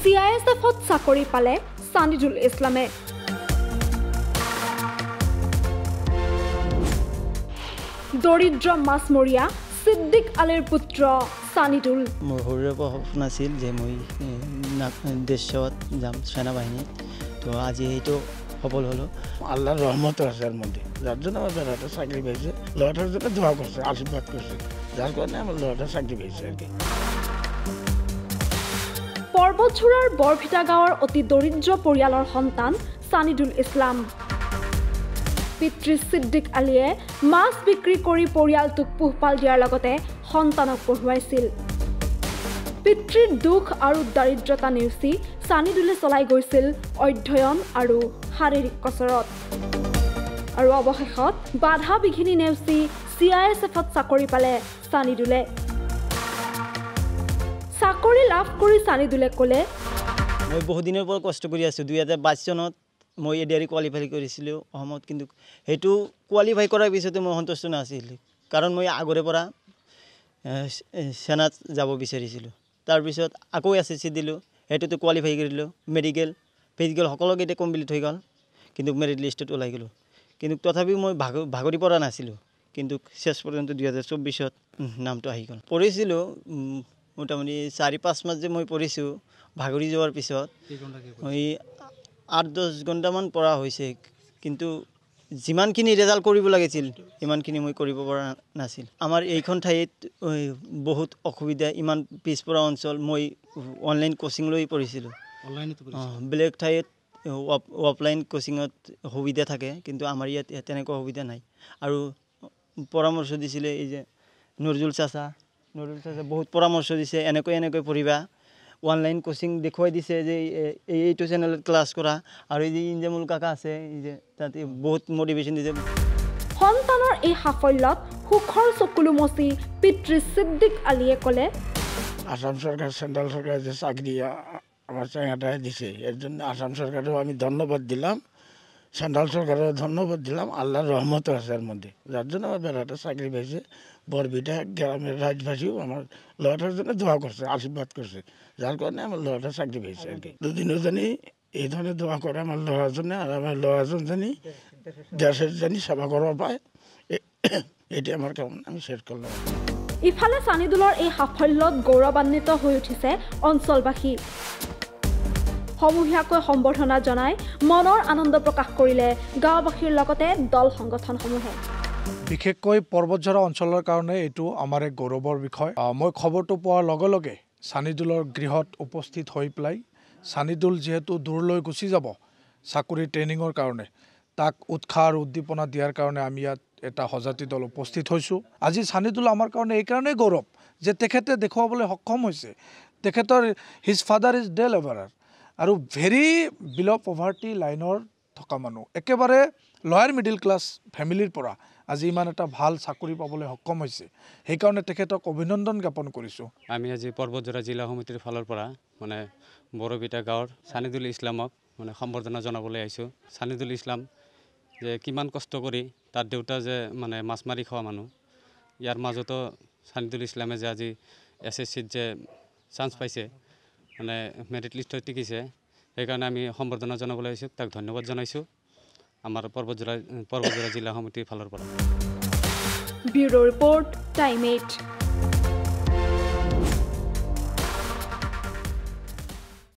CISFত চাকৰি পালে সানিদুল ইছলামে। দৰিদ্ৰ মাছমৰীয়া সিদ্দিক আলীৰ পুত্ৰ সানিদুল। মোৰ সৰুৰে পৰা সপোন আছিল যে মই দেশত যাম সেনাবাহিনীত, তো আজি সেইটো সফল হলো। আল্লাহর রহমত আছে এর মধ্যে, যার জন্য আমার বেড়াটা চাকরি পেয়েছে, লটার জন্য দোয়া করছে, আশীর্বাদ করছে, যার কারণে আমার লটা চাকরি পেয়েছে আর কি। পৰ্বতঝোৰাৰ বৰভিটা গাঁৱৰ অতি দৰিদ্ৰ পৰিয়ালৰ সন্তান সানিদুল ইছলাম। পিতৃ সিদ্দিক আলীয়ে মাছ বিক্ৰী কৰি পৰিয়ালটোক পোহপাল দিয়াৰ লগতে সন্তানক পঢ়ুৱাইছিল। পিতৃৰ দুখ আৰু দাৰিদ্ৰতা নেওচি সানিদুলে চলাই গৈছিল অধ্যয়ন আৰু শাৰীৰিক কচৰত। আৰু অৱশেষত বাধা বিঘিনি নেওচি CISFত চাকৰি পালে সানিদুলে। চাকৰি লাভ কৰি সানিদুলে ক'লে, মই বহু দিনৰ পৰা কষ্ট কৰি আছোঁ। 2022 চনত মই এডিআৰই কোৱালিফাই কৰিছিলোঁ অসমত, কিন্তু সেইটো কোৱালিফাই কৰাৰ পিছতে মই সন্তুষ্ট নাছিল, কাৰণ মই আগৰে পৰা সেনাত যাব বিচাৰিছিলোঁ। তাৰপিছত আকৌ SSC দিলোঁ, সেইটোতো কোৱালিফাই কৰিলোঁ। মেডিকেল ফিজিকেল সকলোকেইটা কমপ্লিট হৈ গ'ল, কিন্তু মেৰিট লিষ্টত ওলাই গ'লোঁ। কিন্তু তথাপিও মই ভাগৰি পৰা নাছিলোঁ, কিন্তু শেষ পৰ্যন্ত 2024ত নামটো আহি গ'ল। পঢ়িছিলোঁ মোটামুটি 4-5 মাহ যে মই পঢ়িছোঁ, ভাগৰি যোৱাৰ পিছত মই 8-10 ঘণ্টামান পঢ়া হৈছে, কিন্তু যিমানখিনি ৰেজাল্ট কৰিব লাগিছিল ইমানখিনি মই কৰিব পৰা নাছিল। আমাৰ এইখন ঠাইত বহুত অসুবিধা, ইমান পিছপৰা অঞ্চল। মই অনলাইন কোচিং লৈ পঢ়িছিলোঁ। বেলেগ ঠাইত অফলাইন কোচিঙত সুবিধা থাকে, কিন্তু আমাৰ ইয়াত তেনেকুৱা সুবিধা নাই। আৰু পৰামৰ্শ দিছিলে এই যে নজৰুল চাচা বহুত পৰামৰ্শ দিছে, এনেকৈ পঢ়িবা। অনলাইন কোচিং দেখুৱাই দিছে যে এইটো চেনেলত ক্লাছ কৰা, আৰু এই যে ইঞ্জামুল কাকা আছে, এই যে তাতে বহুত মটিভেশ্যন দিছে। সন্তানৰ এই সাফল্যত সুখৰ চকুলো মচি পিতৃ সিদ্দিক আলীয়ে ক'লে, আসাম সরকার, সেন্ট্রাল সরকার যে চাকরি আমার চেঙ্গাটায় দিছে, এর জন্য আসাম সরকারেও আমি ধন্যবাদ দিলাম, সেন্ট্রাল সরকারেও ধন্যবাদ দিলাম। আল্লাহর রহমত আছে এর মধ্যে, যার জন্য আমার বেড়াটা চাকরি পেয়েছে। বরবিটা গ্রামের রাজবাসীও আমার লটার জন্য দোয়া করছে, আশীর্বাদ করছে, যার কারণে আমার লটা চাকরি পেয়েছে আর কি। দুদিনও জানি এই ধরনের দোয়া করে আমার লড়ার জন্য, আর আমার লড়াজন জানি দেশের জানি সেবা করা পায়, এটি আমার কেমন আমি শেষ করলাম। ইফালে সানিদুলৰ এই সাফল্যত গৌৰৱান্বিত হৈ উঠিছে অঞ্চলবাসী। সমূহীয়াকৈ সম্বৰ্ধনা জনাই মনৰ আনন্দ প্ৰকাশ কৰিলে গাঁওবাসীৰ লগতে দল সংগঠনসমূহে। বিশেষকৈ পৰ্বতঝৰা অঞ্চলৰ কাৰণে এইটো আমাৰ এক গৌৰৱৰ বিষয়। মই খবৰটো পোৱাৰ লগে লগে সানিদুলৰ গৃহত উপস্থিত হৈ পেলাই, সানিদুল যিহেতু দূৰলৈ গুচি যাব চাকৰি ট্ৰেইনিঙৰ কাৰণে, তাক উৎসাহ আৰু উদ্দীপনা দিয়াৰ কাৰণে আমি ইয়াত এটা সজাতি দল উপস্থিত হৈছোঁ। আজি সানিদুল আমাৰ কাৰণে এইকাৰণেই গৌৰৱ যে তেখেতে দেখুৱাবলৈ সক্ষম হৈছে তেখেতৰ হিজ ফাদাৰ ইজ ডে লেবাৰাৰ, আৰু ভেৰি বিল' পভাৰ্টি লাইনৰ থকা মানুহ, একেবাৰে লয়াৰ মিডিল ক্লাছ ফেমিলিৰ পৰা আজি ইমান এটা ভাল চাকৰি পাবলৈ সক্ষম হৈছে। সেইকাৰণে তেখেতক অভিনন্দন জ্ঞাপন কৰিছোঁ। আমি আজি পৰ্বতঝৰা জিলা সমিতিৰ ফালৰ পৰা মানে বৰভিটা গাঁৱৰ সানিদুল ইছলামক মানে সম্বৰ্ধনা জনাবলৈ আহিছোঁ। সানিদুল ইছলাম যে কিমান কষ্ট কৰি, তাৰ দেউতা যে মানে মাছ মাৰি খোৱা মানুহ, ইয়াৰ মাজতো সানিদুল ইছলামে যে আজি SSCত যে চান্স পাইছে, মানে মেৰিট লিষ্টত টিকিছে, সেইকাৰণে আমি সম্বৰ্ধনা জনাবলৈ আহিছোঁ, তাক ধন্যবাদ জনাইছোঁ আমাৰ পৰ্বতঝৰা জিলা সমিতিৰ ফালৰ পৰা। Bureau report, time 8।